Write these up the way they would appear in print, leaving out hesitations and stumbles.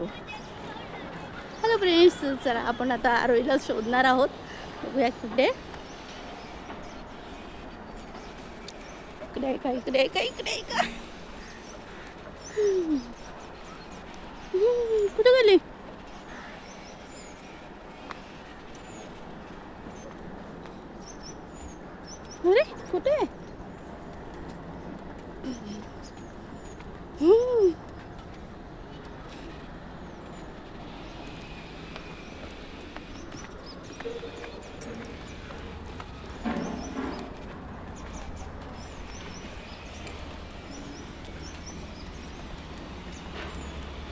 Hello friends, चला आपण आता आरोहीला शोधणार आहोत. बघूया कुठे इकडे का इकडे का इकडे का कुठे गेली? अरे कुठे?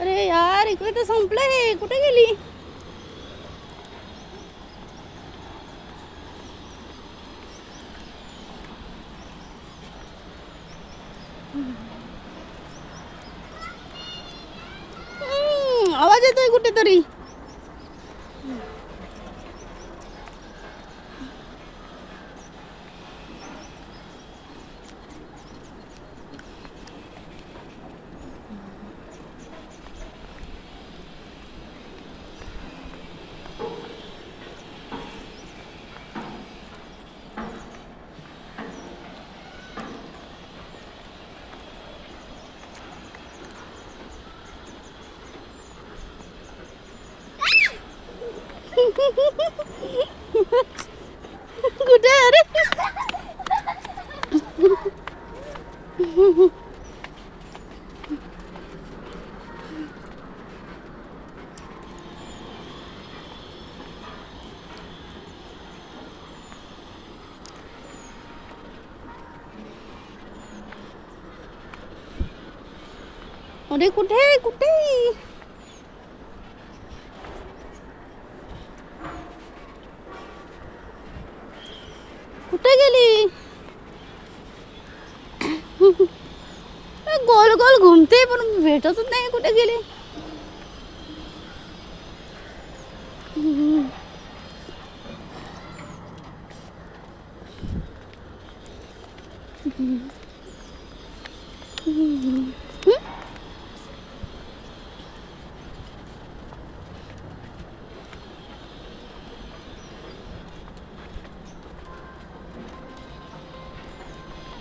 अरे यार, इकडे तर संपलंय. कुठे गेली? आवाज येतोय कुठेतरी. कुठे? अरे अरे कुठे कुठे कुठे गेली? गोल गोल घुमते पण भेटतच नाही. कुठे गेली?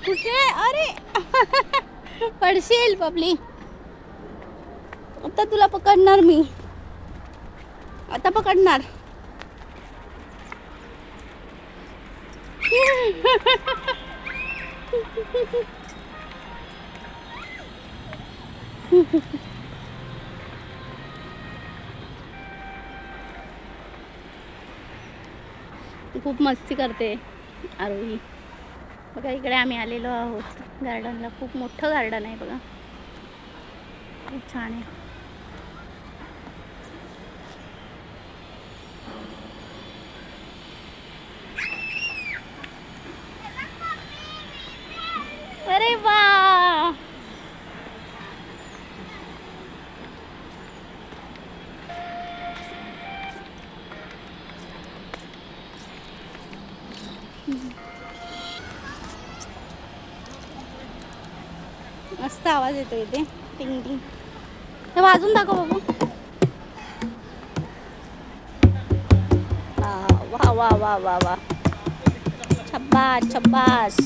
कुठे? अरे पडशील पबली. आता तुला पकडणार मी. आता पकडणार. खूप मस्ती करते आरोही. बघा इकडे आम्ही आलेलो आहोत गार्डनला. खूप मोठं गार्डन आहे बघा. खूप छान आहे. अरे वा, मस्त आवाज येतो इथे. टिंग टिंग. हे वाजून दाखव बाबू. वा वा वा वा वा. छब्बास छब्बास.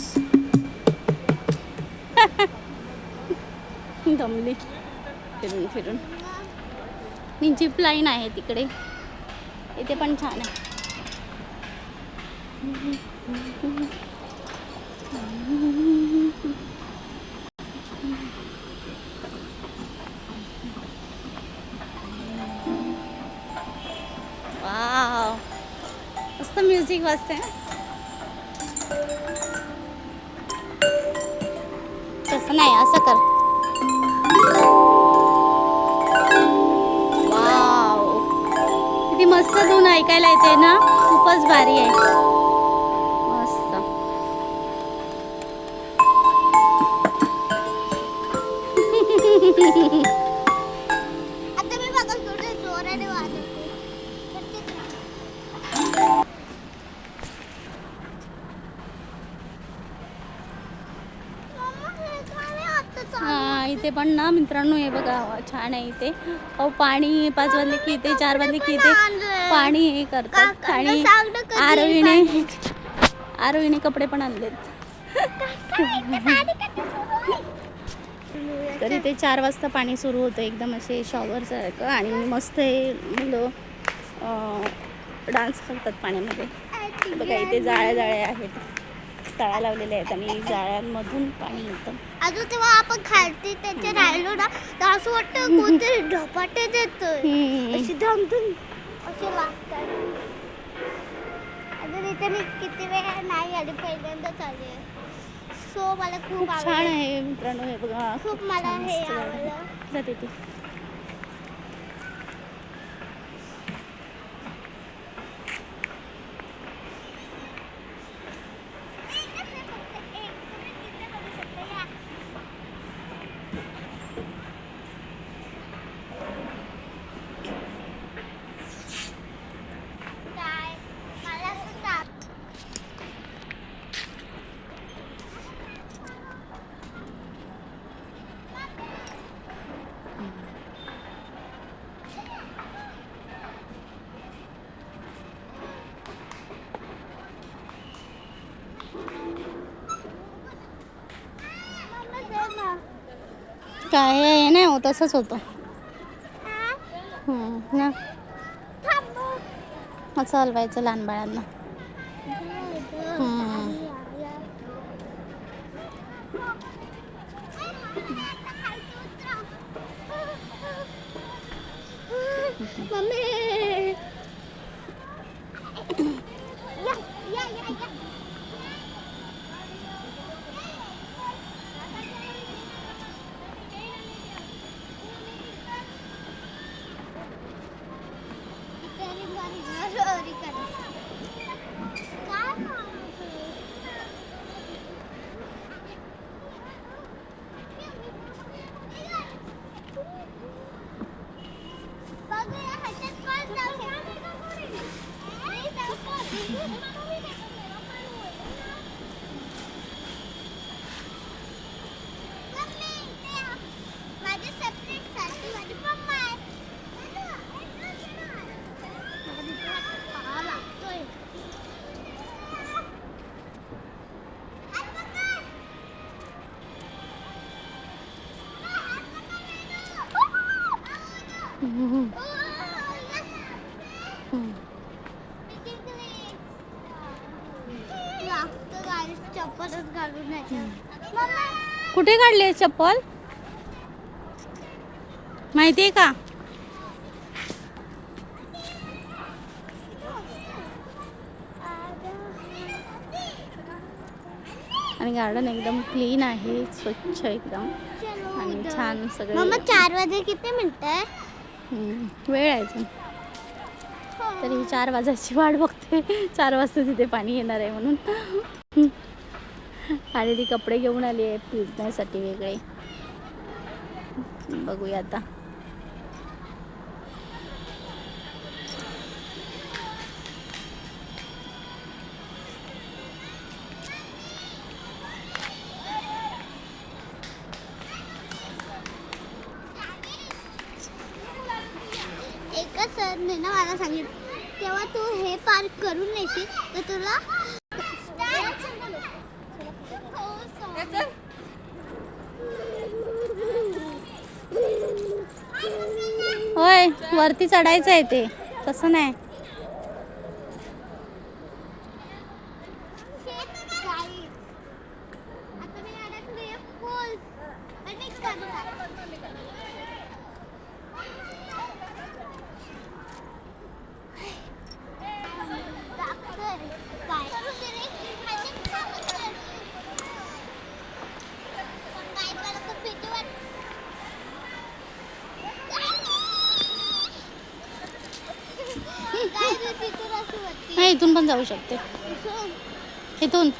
दमली फिरून फिरून. ही जिप लाईन आहे तिकडे. इथे पण छान आहे. वाव, मस्त म्युझिक वाजते. तसं नाही, असं कर. वाव, किती मस्त धून ऐकायला येते ना. खूपच भारी आहे. मस्त. आता मी बघा थोडं जोराने वाजवते. इथे पण ना मित्रांनो हे बघा छान आहे इथे. अहो पाणी 5 वाजले की इथे 4 वाजले की इथे पाणी हे करतात. आणि आरोहीने कपडे पण आणलेत. तर इथे 4 वाजता पाणी सुरू होतं एकदम असे शॉवरसारखं. आणि मस्त हे मुलं डान्स करतात पाण्यामध्ये. बघा इथे जाळ्या आहेत, तळ्या लावलेल्या आहेत आणि जाळ्यांमधून पाणी येतं. अजून तेव्हा आपण खालती त्याचे राहिलो ना तर असं वाटतं कोणतरी झपाटे देतोय, अशी धमधम असे लागतात. अजून इथे मी किती वेळा नाही आली, पहिल्यांदाच आली. सो मला खूप छान आहे मित्रांनो हे बघा. खूप मला हे आवडलं. जाते ती काय आहे नाही होत, तसंच होतं ना. असं हलवायचं लहान बाळांना. कुठे काढले चप्पल माहितीये का? आणि गार्डन एकदम क्लीन आहे, स्वच्छ एकदम आणि छान सगळं. मम्मा 4 वाजे किती मिनिटं? वेळ आहे अजून. तरी 4 वाजायची वाट बघते. 4 वाजता तिथे पाणी येणार आहे म्हणून. आणि ती कपडे घेऊन आली आहे भिजण्यासाठी वेगळे. बघूया आता. एका सरने ना मला सांगितलं तेव्हा तू हे पार्क करून नेशील तर तुला होय वरती चढायचं आहे ते, तसं नाही. नाही इथून पण जाऊ शकते, इथून.